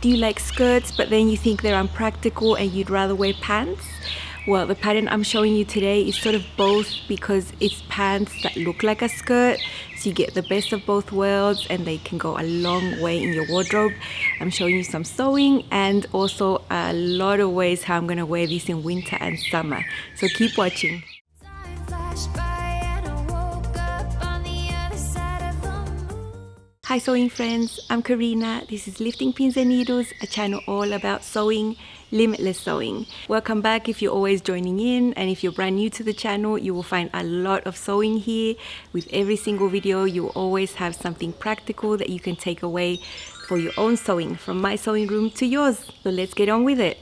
Do you like skirts but then you think they're unpractical and you'd rather wear pants? Well, the pattern I'm showing you today is sort of both, because it's pants that look like a skirt, so you get the best of both worlds and they can go a long way in your wardrobe. I'm showing you some sewing and also a lot of ways how I'm going to wear this in winter and summer. So keep watching. Hi sewing friends, I'm Karina. This is Lifting Pins and Needles, a channel all about sewing, limitless sewing. Welcome back if you're always joining in, and if you're brand new to the channel, you will find a lot of sewing here. With every single video, you will always have something practical that you can take away for your own sewing, from my sewing room to yours. So let's get on with it.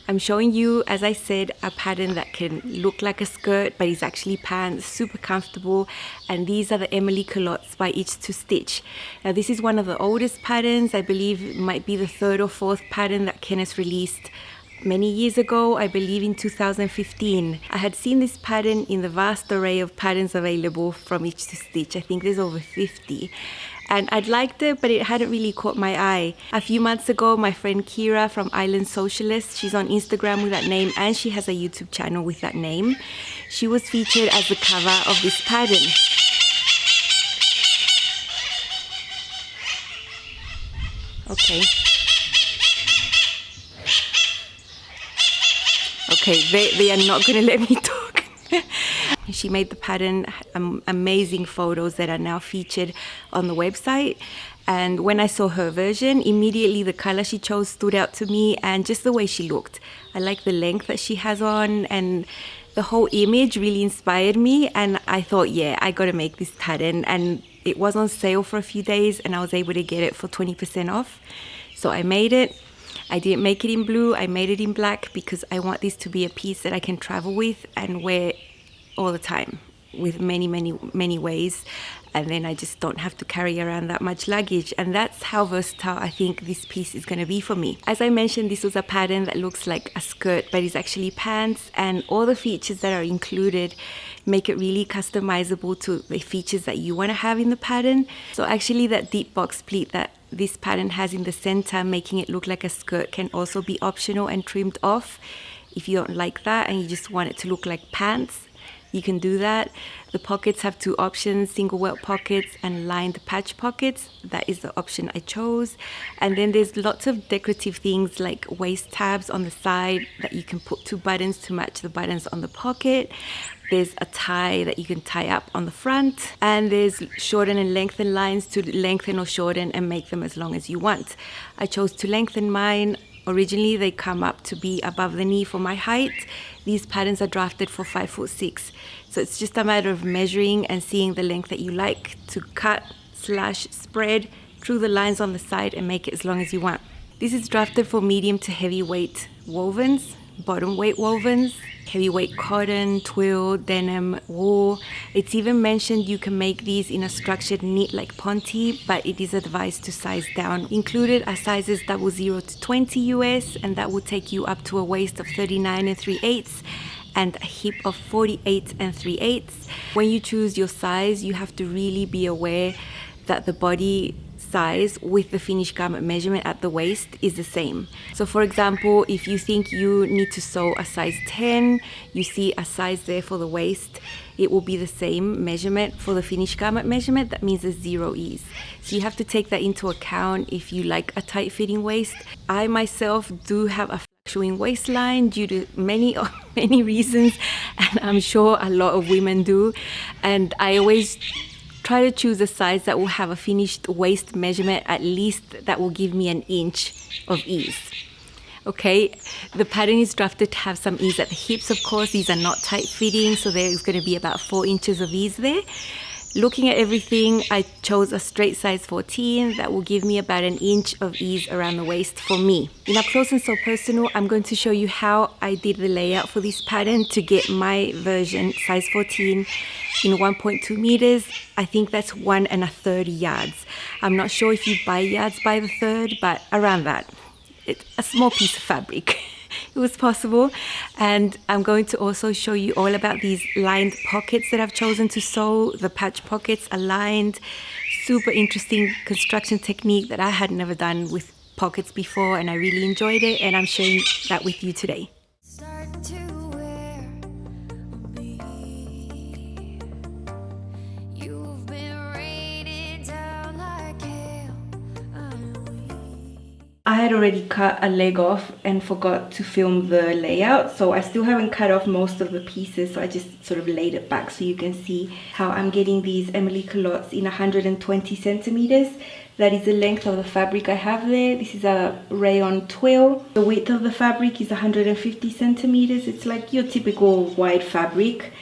I'm showing you, as I said, a pattern that can look like a skirt but is actually pants, super comfortable, and these are the Emily culottes by Itch to Stitch. Now this is one of the oldest patterns. I believe it might be the third or fourth pattern that Kenneth released many years ago, I believe in 2015. I had seen this pattern in the vast array of patterns available from Itch to Stitch. I think there's over 50. And I'd liked it, but it hadn't really caught my eye. A few months ago, my friend Kiera from Island Sewcialist, she's on Instagram with that name and she has a YouTube channel with that name. She was featured as the cover of this pattern. Okay, they are not gonna let me talk. She made the pattern, amazing photos that are now featured on the website. And when I saw her version, immediately the color she chose stood out to me, and just the way she looked. I like the length that she has on, and the whole image really inspired me. And I thought, yeah, I gotta make this pattern. And it was on sale for a few days and I was able to get it for 20% off. So I made it. I didn't make it in blue, I made it in black because I want this to be a piece that I can travel with and wear all the time with many ways, and then I just don't have to carry around that much luggage. And that's how versatile I think this piece is going to be for me. As I mentioned, this was a pattern that looks like a skirt but is actually pants, and all the features that are included make it really customizable to the features that you want to have in the pattern. So actually that deep box pleat that this pattern has in the center, making it look like a skirt, can also be optional and trimmed off. If you don't like that and you just want it to look like pants, you can do that. The pockets have two options, single welt pockets and lined patch pockets. That is the option I chose. And then there's lots of decorative things like waist tabs on the side that you can put two buttons to match the buttons on the pocket. There's a tie that you can tie up on the front, and there's shorten and lengthen lines to lengthen or shorten and make them as long as you want. I chose to lengthen mine. Originally they come up to be above the knee for my height. These patterns are drafted for 5'6", so it's just a matter of measuring and seeing the length that you like to cut / spread through the lines on the side and make it as long as you want. This is drafted for medium to heavyweight wovens, bottom weight wovens, heavyweight cotton, twill, denim, wool. It's even mentioned you can make these in a structured knit like ponte, but it is advised to size down. Included are sizes that will 0 to 20 US, and that will take you up to a waist of 39 3/8 and a hip of 48 3/8. When you choose your size, you have to really be aware that the body size with the finished garment measurement at the waist is the same. So for example, if you think you need to sew a size 10, you see a size there for the waist, it will be the same measurement for the finished garment measurement. That means there's 0 ease. So you have to take that into account if you like a tight fitting waist. I myself do have a fluctuating waistline due to many reasons, and I'm sure a lot of women do, and I always try to choose a size that will have a finished waist measurement, at least that will give me an inch of ease. Okay, the pattern is drafted to have some ease at the hips, of course. These are not tight fitting, so there's going to be about 4 inches of ease there. Looking at everything, I chose a straight size 14 that will give me about an inch of ease around the waist for me. In Up Close and So Personal, I'm going to show you how I did the layout for this pattern to get my version, size 14, in 1.2 meters. I think that's 1 1/3 yards. I'm not sure if you buy yards by the third, but around that. It's a small piece of fabric. It was possible. And I'm going to also show you all about these lined pockets that I've chosen to sew. The patch pockets are lined. Super interesting construction technique that I had never done with pockets before and I really enjoyed it, and I'm sharing that with you today. I had already cut a leg off and forgot to film the layout, so I still haven't cut off most of the pieces, so I just sort of laid it back so you can see how I'm getting these Emily culottes in 120 centimeters. That is the length of the fabric I have there. This is a Rayon twill. The width of the fabric is 150 centimeters. It's like your typical wide fabric.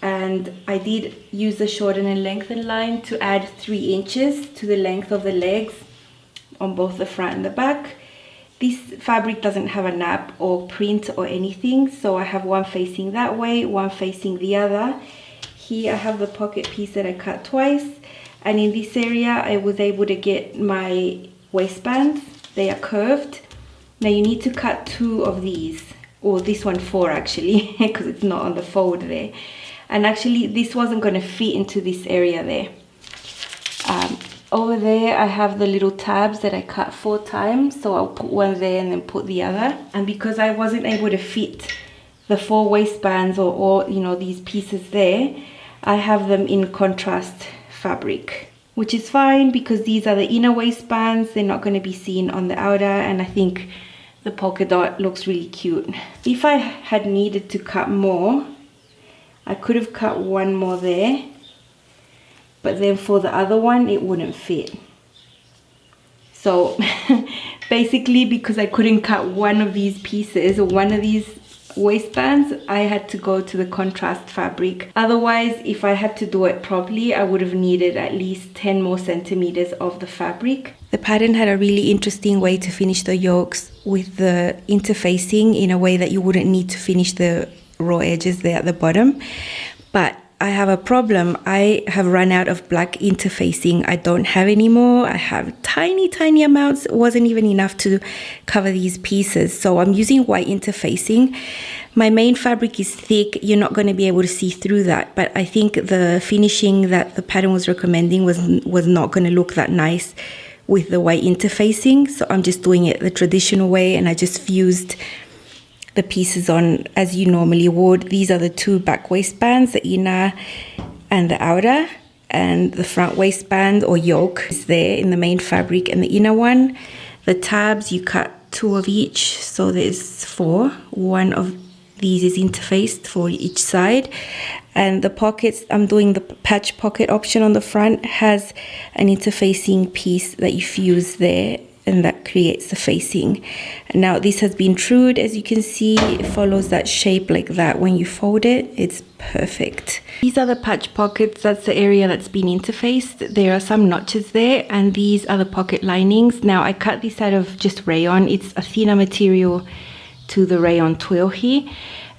And I did use the shorten and lengthen line to add 3 inches to the length of the legs on both the front and the back. This fabric doesn't have a nap or print or anything, so I have one facing that way, one facing the other. Here I have the pocket piece that I cut twice, and in this area I was able to get my waistbands. They are curved. Now you need to cut 2 of these, or this one 4 actually, because it's not on the fold there. And actually this wasn't going to fit into this area there. Over there I have the little tabs that I cut 4 times, so I'll put one there and then put the other. And because I wasn't able to fit the 4 waistbands or you know, these pieces there, I have them in contrast fabric, which is fine because these are the inner waistbands. They're not going to be seen on the outer, and I think the polka dot looks really cute. If I had needed to cut more, I could have cut one more there, but then for the other one it wouldn't fit. So basically, because I couldn't cut one of these pieces or one of these waistbands, I had to go to the contrast fabric. Otherwise, if I had to do it properly, I would have needed at least 10 more centimeters of the fabric. The pattern had a really interesting way to finish the yokes with the interfacing in a way that you wouldn't need to finish the raw edges there at the bottom. But I have a problem. I have run out of black interfacing. I don't have any more. I have tiny amounts. It wasn't even enough to cover these pieces. So I'm using white interfacing. My main fabric is thick. You're not going to be able to see through that. But I think the finishing that the pattern was recommending was not going to look that nice with the white interfacing. So I'm just doing it the traditional way, and I just fused the pieces on as you normally would. These are the 2 back waistbands, the inner and the outer, and the front waistband or yoke is there in the main fabric, and the inner one. The tabs, you cut 2 of each, so there's 4. One of these is interfaced for each side. And the pockets, I'm doing the patch pocket option on the front, has an interfacing piece that you fuse there, and that creates the facing. And now this has been trued, as you can see. It follows that shape like that. When you fold it, it's perfect. These are the patch pockets. That's the area that's been interfaced. There are some notches there, and these are the pocket linings. Now I cut this out of just rayon. It's a thinner material to the rayon twill here,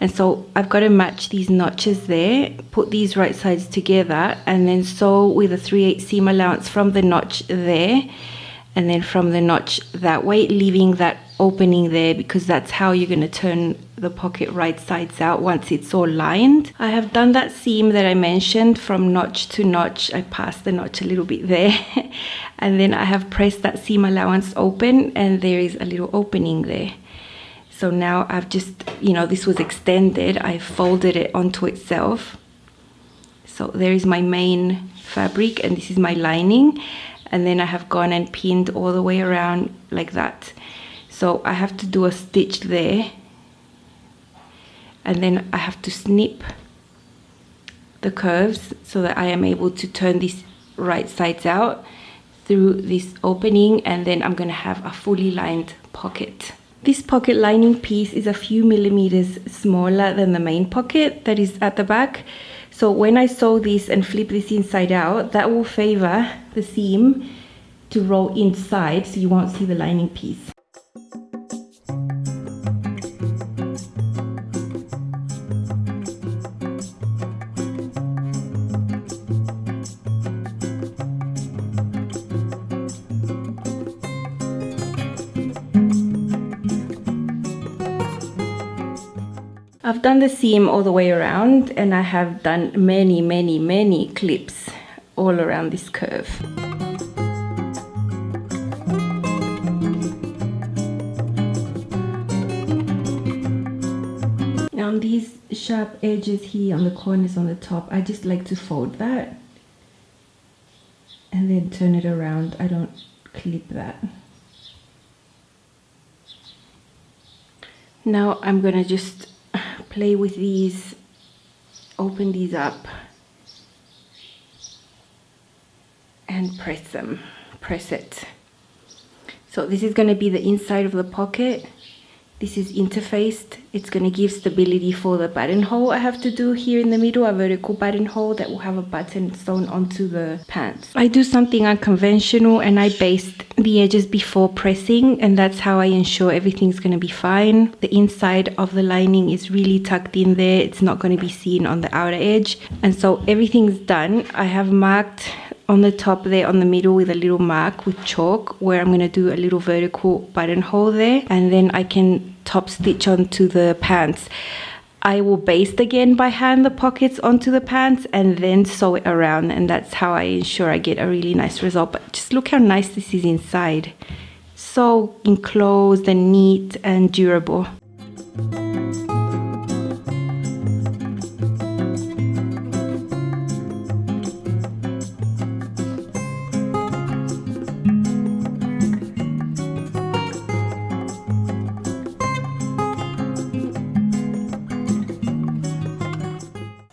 and so I've got to match these notches there, put these right sides together, and then sew with a 3/8 seam allowance from the notch there, and then from the notch that way, leaving that opening there, because that's how you're going to turn the pocket right sides out once it's all lined. I have done that seam that I mentioned from notch to notch. I passed the notch a little bit there and then I have pressed that seam allowance open, and there is a little opening there. So now I've just, you know, this was extended, I folded it onto itself. So there is my main fabric, and this is my lining. And then I have gone and pinned all the way around like that. So I have to do a stitch there, and then I have to snip the curves so that I am able to turn these right sides out through this opening, and then I'm going to have a fully lined pocket. This pocket lining piece is a few millimeters smaller than the main pocket that is at the back. So when I sew this and flip this inside out, that will favor the seam to roll inside, so you won't see the lining piece. I've done the seam all the way around, and I have done many clips all around this curve. on these sharp edges here on the corners on the top, I just like to fold that and then turn it around. I don't clip that. Now I'm gonna just play with these, open these up and press it. So this is gonna be the inside of the pocket. This is interfaced. It's going to give stability for the buttonhole I have to do here in the middle, a vertical buttonhole that will have a button sewn onto the pants. I do something unconventional and I baste the edges before pressing, and that's how I ensure everything's going to be fine. The inside of the lining is really tucked in there. It's not going to be seen on the outer edge. And so everything's done. I have marked on the top there on the middle with a little mark with chalk where I'm going to do a little vertical buttonhole there, and then I can top stitch onto the pants. I will baste again by hand the pockets onto the pants and then sew it around, and that's how I ensure I get a really nice result. But just look how nice this is inside. So enclosed and neat and durable.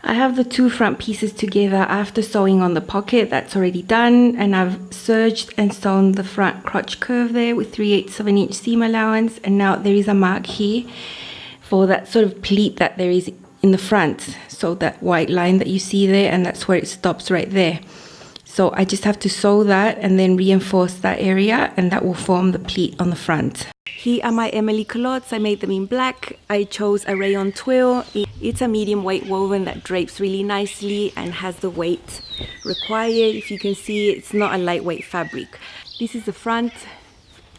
I have the two front pieces together after sewing on the pocket. That's already done, and I've serged and sewn the front crotch curve there with 3/8 of an inch seam allowance, and now there is a mark here for that sort of pleat that there is in the front, so that white line that you see there, and that's where it stops right there. So I just have to sew that and then reinforce that area, and that will form the pleat on the front. Here are my Emily culottes. I made them in black. I chose a Rayon twill. It's a medium weight woven that drapes really nicely and has the weight required. If you can see, it's not a lightweight fabric. This is the front.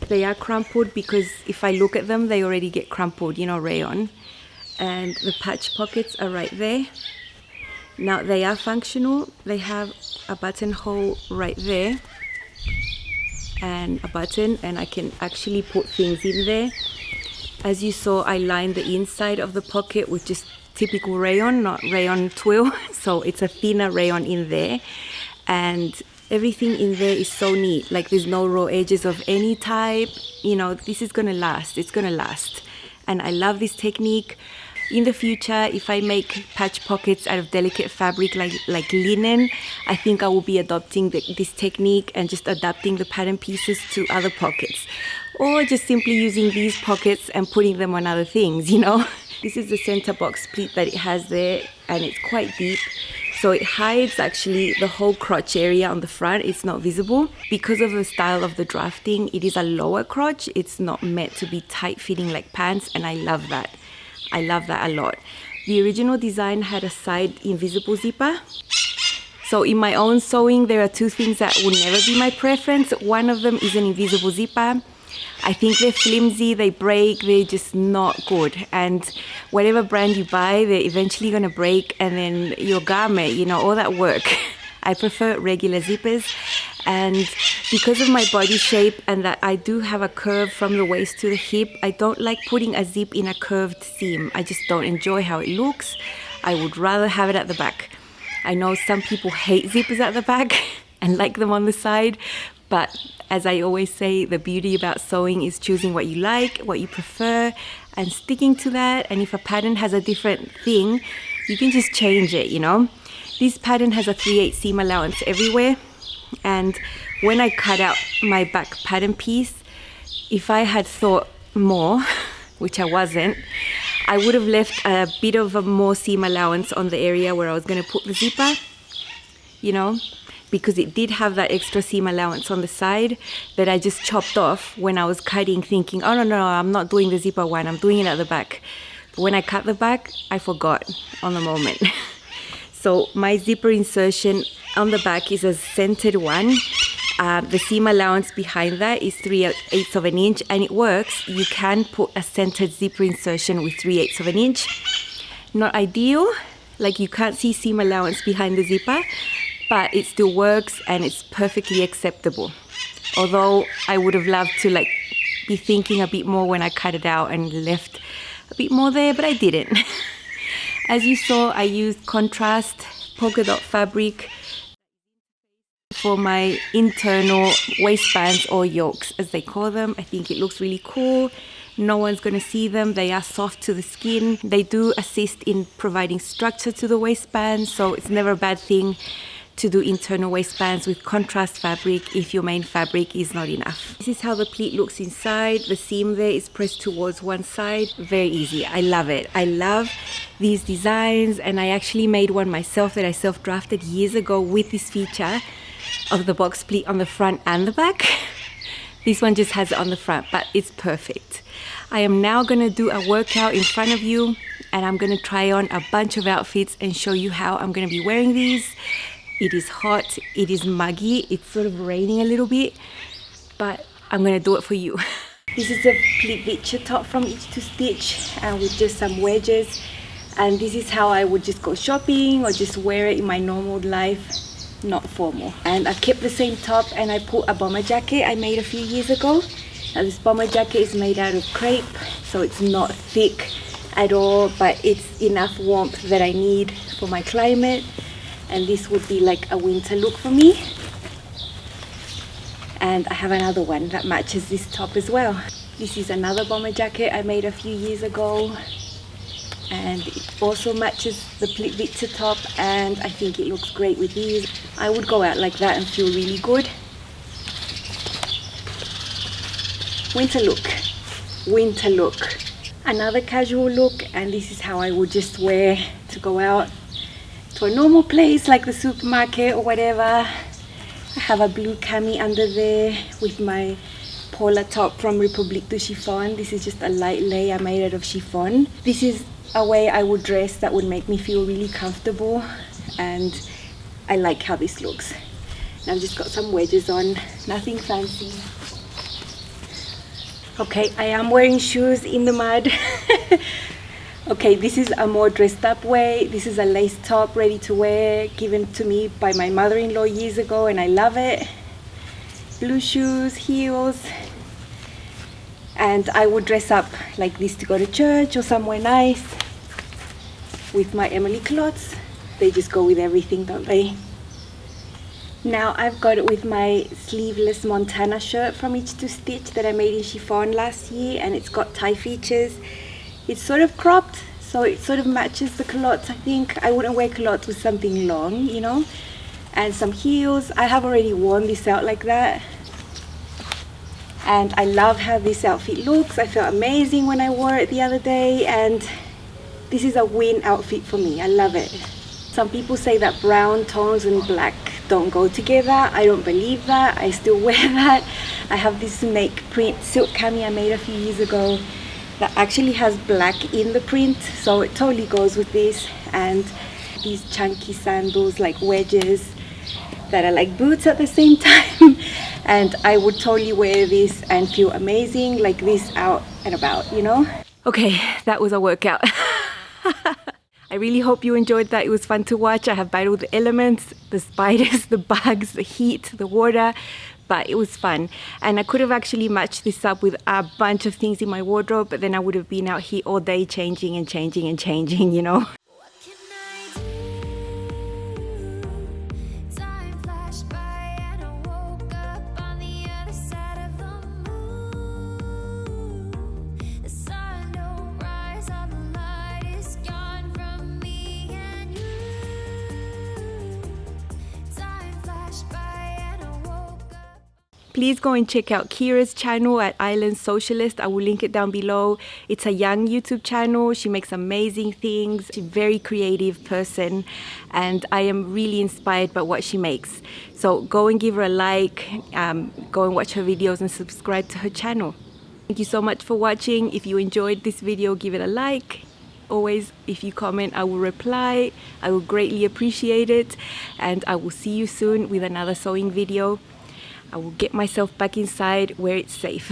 They are crumpled because if I look at them, they already get crumpled, you know, rayon. And the patch pockets are right there. Now they are functional. They have a buttonhole right there and a button, and I can actually put things in there. As you saw, I lined the inside of the pocket with just typical rayon, not rayon twill. So it's a thinner rayon in there, and everything in there is so neat. Like there's no raw edges of any type. You know, this is gonna last. It's gonna last. And I love this technique. In the future, if I make patch pockets out of delicate fabric like linen, I think I will be adopting this technique and just adapting the pattern pieces to other pockets. Or just simply using these pockets and putting them on other things, you know. This is the center box pleat that it has there, and it's quite deep. So it hides actually the whole crotch area on the front. It's not visible. Because of the style of the drafting, it is a lower crotch. It's not meant to be tight fitting like pants, and I love that. I love that a lot. The original design had a side invisible zipper. So in my own sewing, there are two things that will never be my preference. One of them is an invisible zipper. I think they're flimsy, they break, they're just not good. And whatever brand you buy, they're eventually gonna break, and then your garment, you know, all that work. I prefer regular zippers, and because of my body shape and that I do have a curve from the waist to the hip, I don't like putting a zip in a curved seam. I just don't enjoy how it looks. I would rather have it at the back. I know some people hate zippers at the back and like them on the side, but as I always say, the beauty about sewing is choosing what you like, what you prefer, and sticking to that. And if a pattern has a different thing, you can just change it, you know. This pattern has a 3/8 seam allowance everywhere, and when I cut out my back pattern piece, if I had thought more, which I wasn't, I would have left a bit of a more seam allowance on the area where I was going to put the zipper, you know, because it did have that extra seam allowance on the side that I just chopped off when I was cutting, thinking, oh no, I'm not doing the zipper one, I'm doing it at the back. But when I cut the back, I forgot on the moment. So my zipper insertion on the back is a centered one. The seam allowance behind that is 3/8 of an inch, and it works. You can put a centered zipper insertion with 3/8 of an inch. Not ideal, like you can't see seam allowance behind the zipper, but it still works and it's perfectly acceptable. Although I would have loved to like be thinking a bit more when I cut it out and left a bit more there, but I didn't. As you saw, I used contrast polka dot fabric for my internal waistbands, or yokes as they call them. I think it looks really cool. No one's going to see them. They are soft to the skin. They do assist in providing structure to the waistband, so it's never a bad thing to do internal waistbands with contrast fabric if your main fabric is not enough. This is how the pleat looks inside. The seam there is pressed towards one side. Very easy. I love it. I love these designs, and I actually made one myself that I self-drafted years ago with this feature of the box pleat on the front and the back. This one just has it on the front, but it's perfect. I am now going to do a workout in front of you, and I'm going to try on a bunch of outfits and show you how I'm going to be wearing these. It is hot, it is muggy, it's sort of raining a little bit, but I'm going to do it for you. This is a pleat picture top from Itch to Stitch, and with just some wedges, and this is how I would just go shopping or just wear it in my normal life. Not formal. And I kept the same top, and I put a bomber jacket I made a few years ago. Now this bomber jacket is made out of crepe, so it's not thick at all, but it's enough warmth that I need for my climate, and this would be like a winter look for me. And I have another one that matches this top as well. This is another bomber jacket I made a few years ago, and it also matches the pleat picture top, and I think it looks great with these. I would go out like that and feel really good. Winter look, winter look. Another casual look, and this is how I would just wear to go out to a normal place like the supermarket or whatever. I have a blue cami under there with my polar top from Republique du Chiffon. This is just a light lay I made out of chiffon. This is a way I would dress that would make me feel really comfortable, and I like how this looks. And I've just got some wedges on, nothing fancy. Okay, I am wearing shoes in the mud. Okay, this is a more dressed up way. This is a lace top ready to wear, given to me by my mother-in-law years ago, and I love it. Blue shoes, heels, and I would dress up like this to go to church or somewhere nice with my Emily culottes. They just go with everything, don't they? Now I've got it with my sleeveless Montana shirt from Itch to Stitch that I made in chiffon last year, and it's got tie features. It's sort of cropped, so it sort of matches the culottes. I think I wouldn't wear culottes with something long, you know, and some heels. I have already worn this out like that, and I love how this outfit looks. I felt amazing when I wore it the other day, and this is a win outfit for me. I love it. Some people say that brown tones and black don't go together. I don't believe that. I still wear that. I have this snake print silk cami I made a few years ago that actually has black in the print, so it totally goes with this. And these chunky sandals, like wedges, that are like boots at the same time. And I would totally wear this and feel amazing like this out and about, you know? Okay, that was a workout. I really hope you enjoyed that. It was fun to watch. I have battled the elements, the spiders, the bugs, the heat, the water, but it was fun. And I could have actually matched this up with a bunch of things in my wardrobe, but then I would have been out here all day changing and changing and changing, you know? Please go and check out Kiera's channel at Island Sewcialist. I will link it down below. It's a young YouTube channel. She makes amazing things. She's a very creative person, and I am really inspired by what she makes. So go and give her a like, go and watch her videos and subscribe to her channel. Thank you so much for watching. If you enjoyed this video, give it a like. Always, if you comment, I will reply. I will greatly appreciate it, and I will see you soon with another sewing video. I will get myself back inside where it's safe.